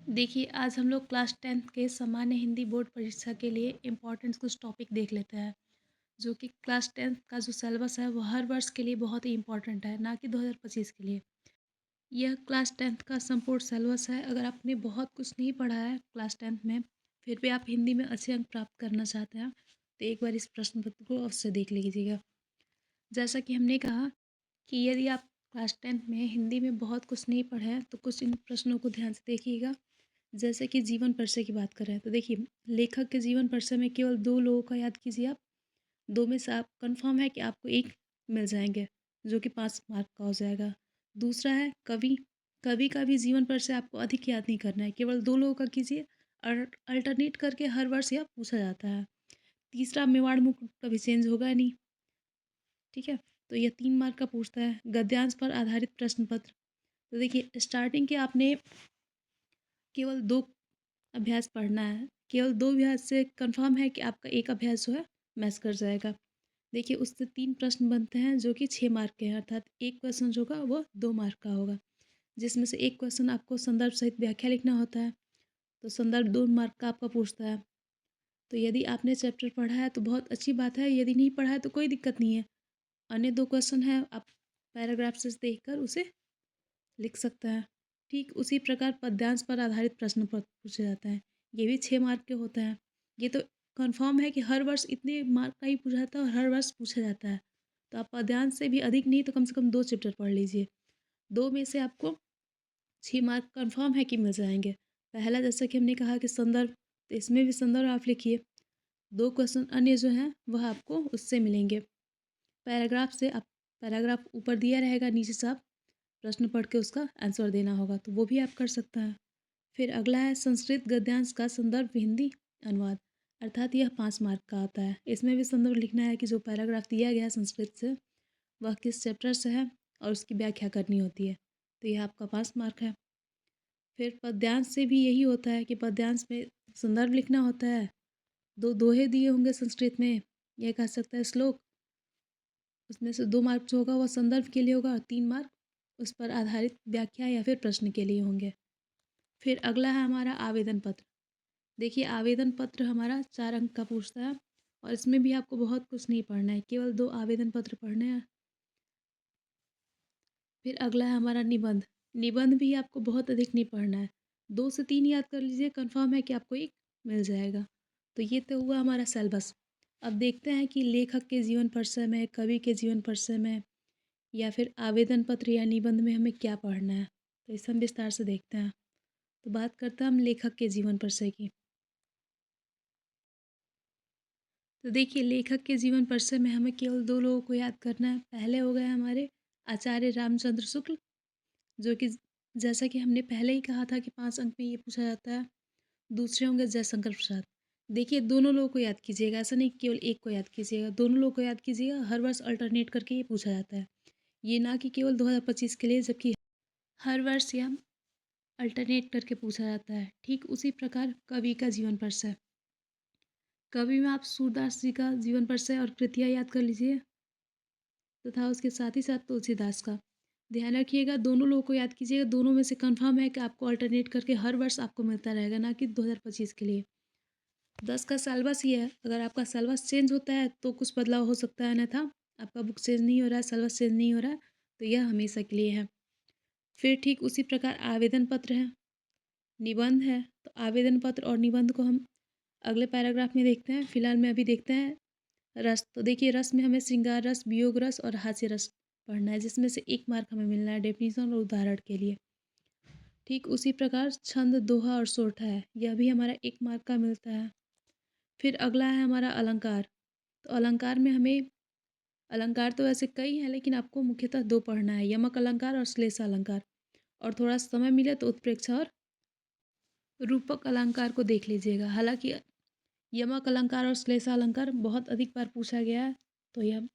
देखिए, आज हम लोग क्लास 10th के सामान्य हिंदी बोर्ड परीक्षा के लिए इम्पोर्टेंट कुछ टॉपिक देख लेते हैं, जो कि क्लास 10th का जो सिलेबस है, वो हर वर्ष के लिए बहुत ही इम्पोर्टेंट है, ना कि 2025 के लिए। यह क्लास 10th का संपूर्ण सिलेबस है। अगर आपने बहुत कुछ नहीं पढ़ा है क्लास 10th में, फिर भी आप हिंदी में अच्छे अंक प्राप्त करना चाहते हैं, तो एक बार इस प्रश्न पत्र को अवश्य देख लीजिएगा। जैसा कि हमने कहा कि यदि आप क्लास 10th में हिंदी में बहुत कुछ नहीं पढ़े हैं, तो कुछ इन प्रश्नों को ध्यान से देखिएगा। जैसे कि जीवन परिचय की बात करें तो देखिए, लेखक के जीवन परिचय में केवल 2 लोगों का याद कीजिए आप। 2 में से आप कन्फर्म है कि आपको 1 मिल जाएँगे, जो कि 5 मार्क का हो जाएगा। दूसरा है कवि, कवि का भी जीवन परिचय आपको अधिक याद नहीं करना है, केवल 2 लोगों का कीजिए और अल्टरनेट करके हर वर्ष यह पूछा जाता है। तीसरा मेवाड़ मुकुट कभी चेंज होगा नहीं, ठीक है? तो यह 3 मार्क का पूछता है। गद्यांश पर आधारित प्रश्न पत्र, तो देखिए स्टार्टिंग के आपने केवल 2 अभ्यास पढ़ना है। केवल 2 अभ्यास से कन्फर्म है कि आपका 1 अभ्यास जो है मैच कर जाएगा। देखिए उससे 3 प्रश्न बनते हैं जो कि 6 मार्क के हैं, अर्थात 1 क्वेश्चन जो होगा वो 2 मार्क का होगा। जिसमें से 1 क्वेश्चन आपको संदर्भ सहित व्याख्या लिखना होता है, तो संदर्भ 2 मार्क का आपका पूछता है। तो यदि आपने चैप्टर पढ़ा है तो बहुत अच्छी बात है, यदि नहीं पढ़ा है तो कोई दिक्कत नहीं है। अन्य 2 क्वेश्चन हैं, आप पैराग्राफ से देखकर उसे लिख सकता है। ठीक उसी प्रकार पद्यांश पर आधारित प्रश्न पत्र पूछे जाते हैं। ये भी 6 मार्क के होते हैं। ये तो कन्फर्म है कि हर वर्ष इतने मार्क का ही पूछा जाता है और हर वर्ष पूछा जाता है। तो आप पद्यांश से भी अधिक नहीं तो कम से कम 2 चैप्टर पढ़ लीजिए। 2 में से आपको 6 मार्क कन्फर्म है कि मिल जाएँगे। पहला जैसा कि हमने कहा कि संदर्भ, तो इसमें भी संदर्भ आप लिखिए। 2 क्वेश्चन अन्य जो हैं वह आपको उससे मिलेंगे। पैराग्राफ से आप पैराग्राफ ऊपर दिया रहेगा, नीचे से आप प्रश्न पढ़ के उसका आंसर देना होगा, तो वो भी आप कर सकते हैं। फिर अगला है संस्कृत गद्यांश का संदर्भ हिंदी अनुवाद, अर्थात यह 5 मार्क का आता है। इसमें भी संदर्भ लिखना है कि जो पैराग्राफ दिया गया है संस्कृत से, वह किस चैप्टर से है और उसकी व्याख्या करनी होती है, तो यह आपका 5 मार्क है। फिर पद्यांश से भी यही होता है कि पद्यांश में संदर्भ लिखना होता है। 2 दोहे दिए होंगे संस्कृत में, यह कह सकता है श्लोक, उसमें से 2 मार्क जो होगा वह संदर्भ के लिए होगा और 3 मार्क उस पर आधारित व्याख्या या फिर प्रश्न के लिए होंगे। फिर अगला है हमारा आवेदन पत्र। देखिए आवेदन पत्र हमारा 4 अंक का पूछता है और इसमें भी आपको बहुत कुछ नहीं पढ़ना है, केवल 2 आवेदन पत्र पढ़ने हैं। फिर अगला है हमारा निबंध। निबंध भी आपको बहुत अधिक नहीं पढ़ना है, 2 से 3 याद कर लीजिए, कन्फर्म है कि आपको 1 मिल जाएगा। तो ये तो हुआ हमारा सिलेबस। अब देखते हैं कि लेखक के जीवन परिचय में, कवि के जीवन परिचय में या फिर आवेदन पत्र या निबंध में हमें क्या पढ़ना है, तो इसे हम विस्तार से देखते हैं। तो बात करते हैं हम लेखक के जीवन परिचय की। तो देखिए लेखक के जीवन परिचय में हमें केवल 2 लोगों को याद करना है। पहले हो गए हमारे आचार्य रामचंद्र शुक्ल, जो कि जैसा कि हमने पहले ही कहा था कि 5 अंक में ये पूछा जाता है। दूसरे होंगे जयशंकर प्रसाद। देखिए दोनों लोगों को याद कीजिएगा, ऐसा नहीं केवल एक को याद कीजिएगा, दोनों लोगों को याद कीजिएगा। हर वर्ष अल्टरनेट करके ये पूछा जाता है। ये ना कि केवल 2025 के लिए, जबकि हर वर्ष यह अल्टरनेट करके पूछा जाता है। ठीक उसी प्रकार कवि का जीवन परिचय। कवि में आप सूरदास जी का जीवन परिचय और कृतियाँ याद कर लीजिए, तथा उसके साथ ही साथ तुलसीदास का। ध्यान रखिएगा दोनों लोगों को याद कीजिएगा, दोनों में से कंफर्म है कि आपको अल्टरनेट करके हर वर्ष आपको मिलता रहेगा, ना कि 2025 के लिए। 10 का सिलेबस ये है, अगर आपका सिलेबस चेंज होता है तो कुछ बदलाव हो सकता है, अन्यथा आपका बुक चेंज नहीं हो रहा है, सिलेबस चेंज नहीं हो रहा है, तो यह हमेशा के लिए है। फिर ठीक उसी प्रकार आवेदन पत्र है, निबंध है, तो आवेदन पत्र और निबंध को हम अगले पैराग्राफ में देखते हैं। फिलहाल में अभी देखते हैं रस। तो देखिए रस में हमें श्रृंगार रस, वियोग रस और हास्य रस पढ़ना है, जिसमें से 1 मार्क हमें मिलना है डेफिनेशन और उदाहरण के लिए। ठीक उसी प्रकार छंद, दोहा और सोरठा है, यह भी हमारा 1 मार्क का मिलता है। फिर अगला है हमारा अलंकार। तो अलंकार में हमें, अलंकार तो वैसे कई हैं लेकिन आपको मुख्यतः 2 पढ़ना है, यमक अलंकार और श्लेष अलंकार। और थोड़ा समय मिले तो उत्प्रेक्षा और रूपक अलंकार को देख लीजिएगा। हालांकि यमक अलंकार और श्लेष अलंकार बहुत अधिक बार पूछा गया है, तो यह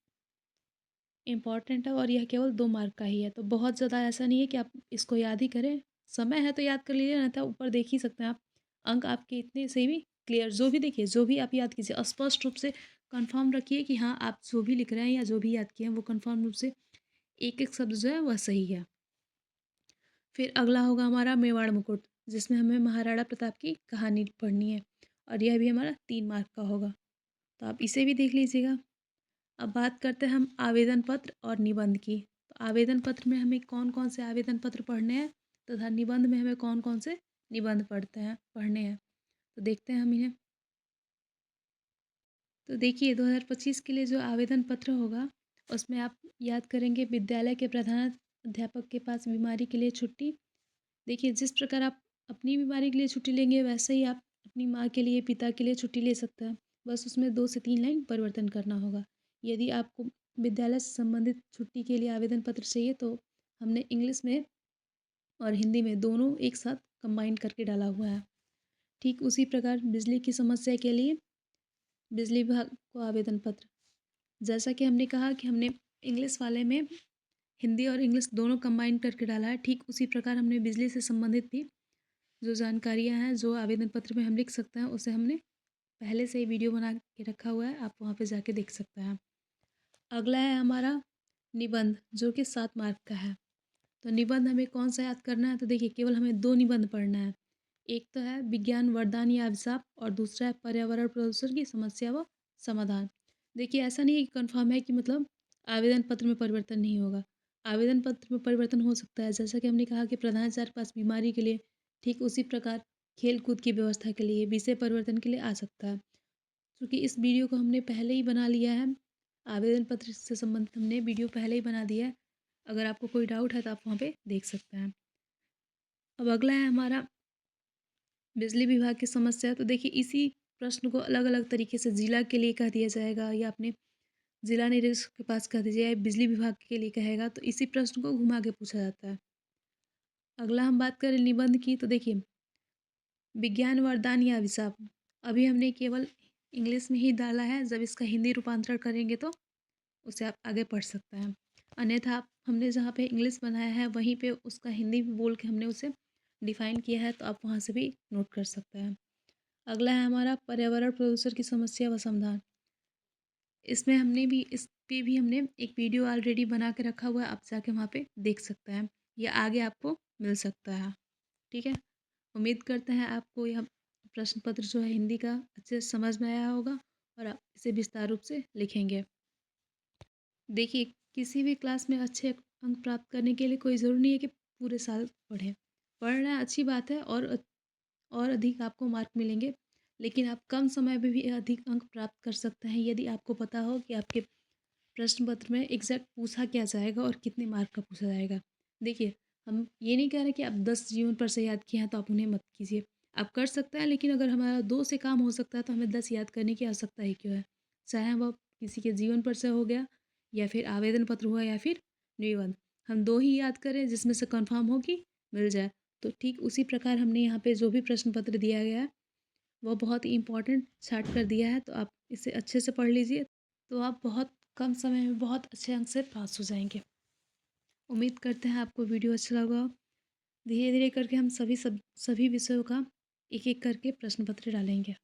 इम्पॉर्टेंट है और यह केवल 2 मार्क का ही है। तो बहुत ज़्यादा ऐसा नहीं है कि आप इसको याद ही करें, समय है तो याद कर लीजिए, नहीं तो ऊपर देख ही सकते हैं आप। अंक आपके इतने से भी क्लियर, जो भी देखिए, जो भी आप याद कीजिए स्पष्ट रूप से कंफर्म रखिए कि हाँ आप जो भी लिख रहे हैं या जो भी याद किए हैं वो कंफर्म रूप से एक एक शब्द जो है वह सही है। फिर अगला होगा हमारा मेवाड़ मुकुट। जिसमें हमें महाराणा प्रताप की कहानी पढ़नी है और यह भी हमारा 3 मार्क का होगा। तो आप इसे भी देख लीजिएगा। अब बात करते हैं हम आवेदन पत्र और निबंध की। तो आवेदन पत्र में हमें कौन-कौन से आवेदन पत्र पढ़ने हैं तथा निबंध में हमें कौन-कौन से निबंध पढ़ने हैं। तो देखते हैं हम इन्हें। तो देखिए 2025 के लिए जो आवेदन पत्र होगा उसमें आप याद करेंगे विद्यालय के प्रधानाध्यापक के पास बीमारी के लिए छुट्टी। देखिए जिस प्रकार आप अपनी बीमारी के लिए छुट्टी लेंगे वैसे ही आप अपनी माँ के लिए, पिता के लिए छुट्टी ले सकते हैं। बस उसमें 2 से 3 लाइन परिवर्तन करना होगा। यदि आपको विद्यालय से संबंधित छुट्टी के लिए आवेदन पत्र चाहिए तो हमने इंग्लिश में और हिंदी में दोनों एक साथ कंबाइन करके डाला हुआ है। ठीक उसी प्रकार बिजली की समस्या के लिए बिजली विभाग को आवेदन पत्र। जैसा कि हमने कहा कि हमने इंग्लिश वाले में हिंदी और इंग्लिश दोनों कंबाइन करके डाला है, ठीक उसी प्रकार हमने बिजली से संबंधित भी जो जानकारियाँ हैं, जो आवेदन पत्र में हम लिख सकते हैं, उसे हमने पहले से ही वीडियो बना के रखा हुआ है, आप वहाँ पे जाके देख सकते हैं। अगला है हमारा निबंध, जो कि 7 मार्क का है। तो निबंध हमें कौन-सा याद करना है? तो देखिए केवल हमें 2 निबंध पढ़ना है। एक तो है विज्ञान वरदान या अभिशाप और दूसरा है पर्यावरण प्रदूषण की समस्या व समाधान। देखिए ऐसा नहीं है कि कन्फर्म है कि मतलब आवेदन पत्र में परिवर्तन नहीं होगा। आवेदन पत्र में परिवर्तन हो सकता है, जैसा कि हमने कहा कि प्रधानाचार्य के पास बीमारी के लिए, ठीक उसी प्रकार खेल-कूद की व्यवस्था के लिए, विषय परिवर्तन के लिए आ सकता है। चूँकि इस वीडियो को हमने पहले ही बना लिया है, आवेदन पत्र से संबंधित हमने वीडियो पहले ही बना दिया है। अगर आपको कोई डाउट है तो आप वहाँ पे देख सकते हैं। अब अगला है हमारा बिजली विभाग की समस्या। तो देखिए इसी प्रश्न को अलग-अलग तरीके से जिला के लिए कह दिया जाएगा या अपने जिला निरीक्षक के पास कह दीजिए, या बिजली विभाग के लिए कहेगा, तो इसी प्रश्न को घुमा के पूछा जाता है। अगला हम बात करें निबंध की। तो देखिए विज्ञान वरदान या अभिशाप, अभी हमने केवल इंग्लिश में ही डाला है, जब इसका हिंदी रूपांतरण करेंगे तो उसे आप आगे पढ़ सकते हैं। अन्यथा हमने जहाँ पे इंग्लिश बनाया है वहीं पे उसका हिंदी बोल के हमने उसे डिफ़ाइन किया है, तो आप वहाँ से भी नोट कर सकते हैं। अगला है हमारा पर्यावरण प्रदूषण की समस्या व समाधान। इस पे भी हमने एक वीडियो ऑलरेडी बना के रखा हुआ है, आप जाके वहाँ पे देख सकते हैं। ये आगे आपको मिल सकता है। ठीक है? उम्मीद करते हैं आपको यह प्रश्न पत्र जो है हिंदी का अच्छे से समझ में आया होगा और आप इसे विस्तार रूप से लिखेंगे। देखिए किसी भी क्लास में अच्छे अंक प्राप्त करने के लिए कोई ज़रूरी नहीं है कि पूरे साल पढ़ें। पढ़ रहे हैं अच्छी बात है, और अधिक आपको मार्क मिलेंगे, लेकिन आप कम समय में भी अधिक अंक प्राप्त कर सकते हैं यदि आपको पता हो कि आपके प्रश्न पत्र में एग्जैक्ट पूछा क्या जाएगा और कितने मार्क का पूछा जाएगा। देखिए हम ये नहीं कह रहे कि आप 10 जीवन पर से याद किए हैं तो आप उन्हें मत कीजिए। आप कर सकते हैं, लेकिन अगर हमारा 2 से काम हो सकता है तो हमें 10 याद करने की आवश्यकता ही क्यों है? चाहे वह किसी के जीवन पर से हो गया या फिर आवेदन पत्र हुआ या फिर निबंध। हम 2 ही याद करें जिसमें से कन्फर्म हो कि मिल जाए। तो ठीक उसी प्रकार हमने यहाँ पे जो भी प्रश्न पत्र दिया गया है वो बहुत ही इम्पोर्टेंट छाँट कर दिया है, तो आप इसे अच्छे से पढ़ लीजिए, तो आप बहुत कम समय में बहुत अच्छे अंक से पास हो जाएँगे। उम्मीद करते हैं आपको वीडियो अच्छा लगा हो। धीरे-धीरे करके हम सभी विषयों का एक-एक करके प्रश्न पत्र डालेंगे।